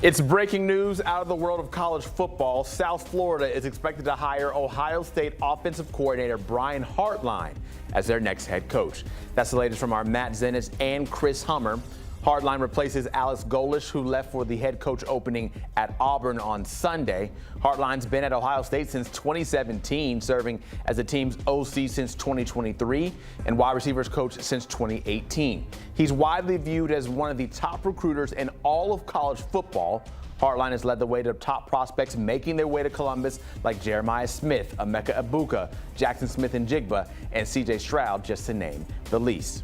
It's breaking news out of the world of college football. South Florida is expected to hire Ohio State offensive coordinator Brian Hartline as their next head coach. That's the latest from our Matt Zenitz and Chris Hummer. Hartline replaces Alex Golesh, who left for the head coach opening at Auburn on Sunday. Hartline's been at Ohio State since 2017, serving as the team's OC since 2023 and wide receivers coach since 2018. He's widely viewed as one of the top recruiters in all of college football. Hartline has led the way to top prospects making their way to Columbus like Jeremiah Smith, Emeka Egbuka, Jackson Smith and Jigba, and C.J. Stroud, just to name the least.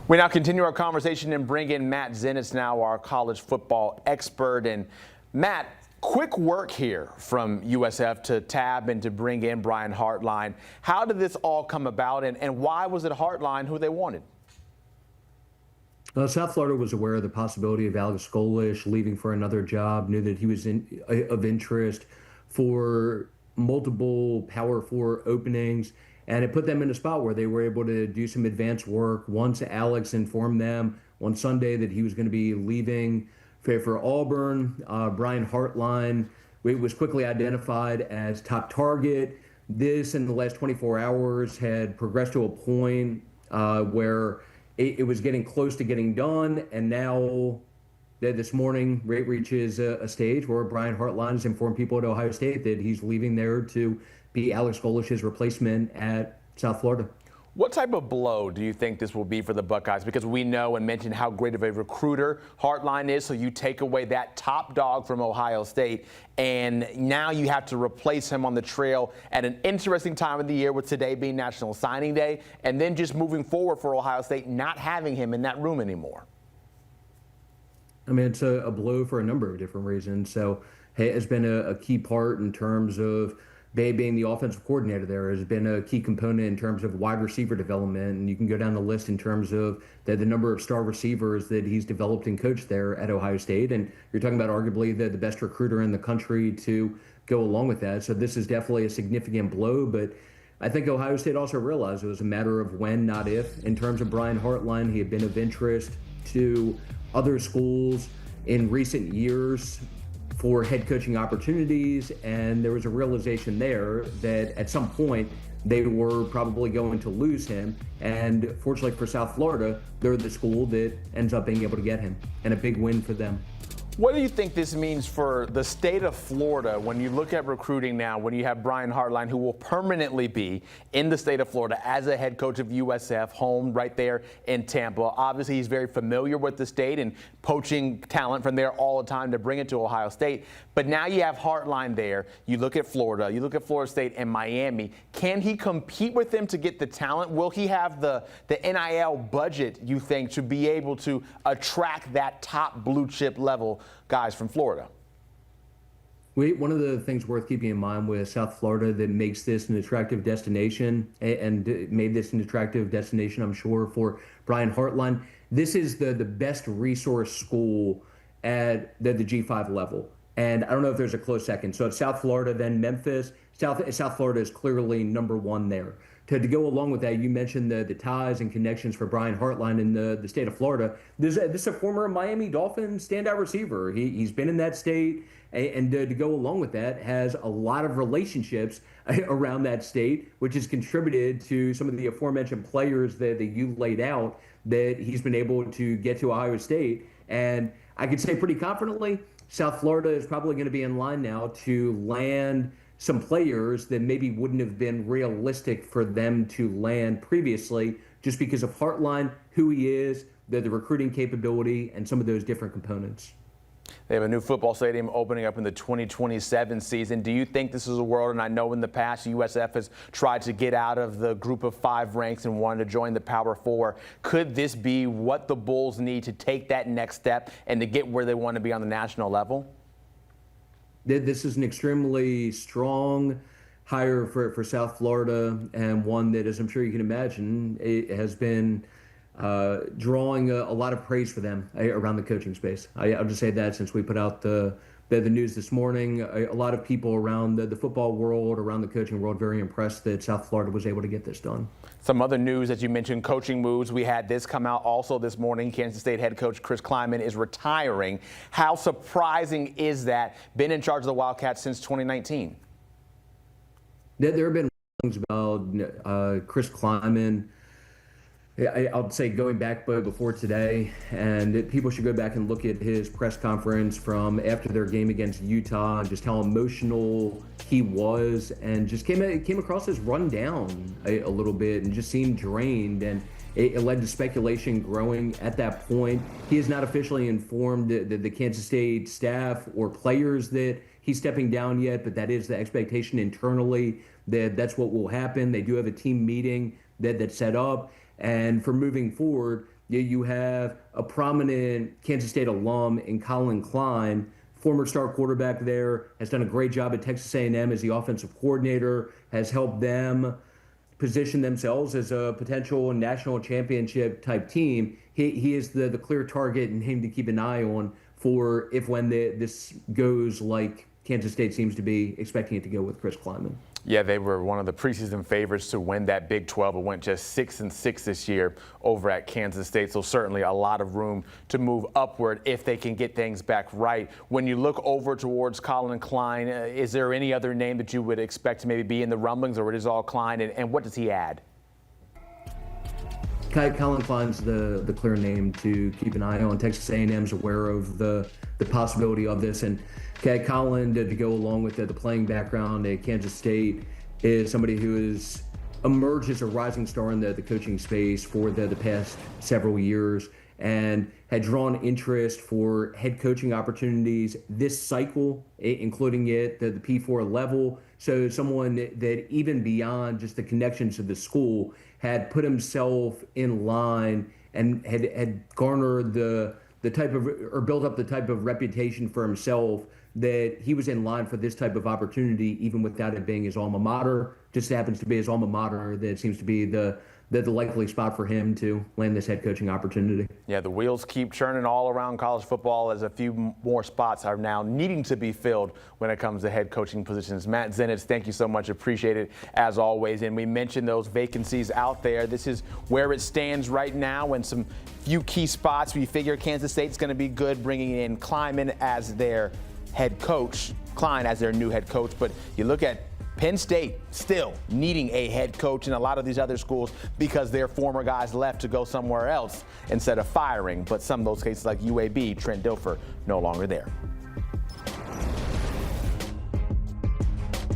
We now continue our conversation and bring in Matt Zenitz now, our college football expert. And Matt, quick work here from USF to tab and to bring in Brian Hartline. How did this all come about, and why was it Hartline who they wanted? South Florida was aware of the possibility of Alex Golesh leaving for another job, knew that he was of interest for multiple Power 4 openings. And it put them in a spot where they were able to do some advanced work. Once Alex informed them on Sunday that he was going to be leaving for Auburn, Brian Hartline was quickly identified as top target. This, in the last 24 hours, had progressed to a point where it was getting close to getting done. And now this morning, it reaches a stage where Brian Hartline has informed people at Ohio State that he's leaving there to be Alex Golesh's replacement at South Florida. What type of blow do you think this will be for the Buckeyes? Because we know and mentioned how great of a recruiter Hartline is, so you take away that top dog from Ohio State, and now you have to replace him on the trail at an interesting time of the year, with today being National Signing Day, and then just moving forward for Ohio State, not having him in that room anymore. I mean, it's a blow for a number of different reasons. So it has been a key part in terms of being the offensive coordinator there, has been a key component in terms of wide receiver development. And you can go down the list in terms of the number of star receivers that he's developed and coached there at Ohio State. And you're talking about arguably the best recruiter in the country to go along with that. So this is definitely a significant blow. But I think Ohio State also realized it was a matter of when, not if. In terms of Brian Hartline, he had been of interest to other schools in recent years for head coaching opportunities, and there was a realization there that at some point they were probably going to lose him. And fortunately for South Florida, they're the school that ends up being able to get him, and a big win for them. What do you think this means for the state of Florida when you look at recruiting now, when you have Brian Hartline, who will permanently be in the state of Florida as a head coach of USF, home right there in Tampa? Obviously, he's very familiar with the state and poaching talent from there all the time to bring it to Ohio State. But now you have Hartline there. You look at Florida, you look at Florida State and Miami. Can he compete with them to get the talent? Will he have the NIL budget, you think, to be able to attract that top blue chip level guys from Florida? One of the things worth keeping in mind with South Florida that makes this an attractive destination, and made this an attractive destination, I'm sure, for Brian Hartline, this is the best resource school at the G5 level. And I don't know if there's a close second. So it's South Florida, then Memphis. South Florida is clearly number one there. To go along with that, you mentioned the ties and connections for Brian Hartline in the state of Florida. This is a former Miami Dolphins standout receiver. He's been in that state, and to go along with that, has a lot of relationships around that state, which has contributed to some of the aforementioned players that you laid out that he's been able to get to Ohio State. And I could say pretty confidently, South Florida is probably going to be in line now to land some players that maybe wouldn't have been realistic for them to land previously, just because of Hartline, who he is, the recruiting capability, and some of those different components. They have a new football stadium opening up in the 2027 season. Do you think this is a world, and I know in the past USF has tried to get out of the group of 5 ranks and wanted to join the Power 4. Could this be what the Bulls need to take that next step and to get where they want to be on the national level? This is an extremely strong hire for South Florida, and one that, as I'm sure you can imagine, it has been drawing a lot of praise for them around the coaching space. I'll just say that, since we put out the the news this morning. A lot of people around the football world, around the coaching world, very impressed that South Florida was able to get this done. Some other news that you mentioned, coaching moves. We had this come out also this morning. Kansas State head coach Chris Klieman is retiring. How surprising is that? Been in charge of the Wildcats since 2019. There have been things about Chris Klieman. I'll say going back before today, and people should go back and look at his press conference from after their game against Utah, and just how emotional he was, and just came across as run down a little bit, and just seemed drained, and it led to speculation growing at that point. He has not officially informed the Kansas State staff or players that he's stepping down yet, but that is the expectation internally that's what will happen. They do have a team meeting that's set up. And for moving forward, you have a prominent Kansas State alum in Colin Klein, former star quarterback there, has done a great job at Texas A&M as the offensive coordinator, has helped them position themselves as a potential national championship type team. He is the clear target and him to keep an eye on for when this goes like Kansas State seems to be expecting it to go with Chris Klieman. Yeah, they were one of the preseason favorites to win that Big 12. It went just 6-6 this year over at Kansas State. So certainly a lot of room to move upward if they can get things back right. When you look over towards Colin Klein, is there any other name that you would expect to maybe be in the rumblings, or it is all Klein? And what does he add? Colin Klein's the clear name to keep an eye on. Texas A&M's aware of the possibility of this, and Colin, to go along with the playing background at Kansas State, is somebody who has emerged as a rising star in the coaching space for the past several years, and had drawn interest for head coaching opportunities this cycle, including at the P4 level. So someone that even beyond just the connections to the school had put himself in line and had garnered the type of, or built up the type of reputation for himself that he was in line for this type of opportunity, even without it being his alma mater. Just happens to be his alma mater that seems to be the likely spot for him to land this head coaching opportunity. Yeah, the wheels keep churning all around college football as a few more spots are now needing to be filled when it comes to head coaching positions. Matt Zenitz, thank you so much. Appreciate it as always. And we mentioned those vacancies out there. This is where it stands right now, and some few key spots. We figure Kansas State's going to be good, bringing in Klieman as their head coach, Klein as their new head coach. But you look at Penn State still needing a head coach, and a lot of these other schools because their former guys left to go somewhere else instead of firing. But some of those cases like UAB, Trent Dilfer, no longer there.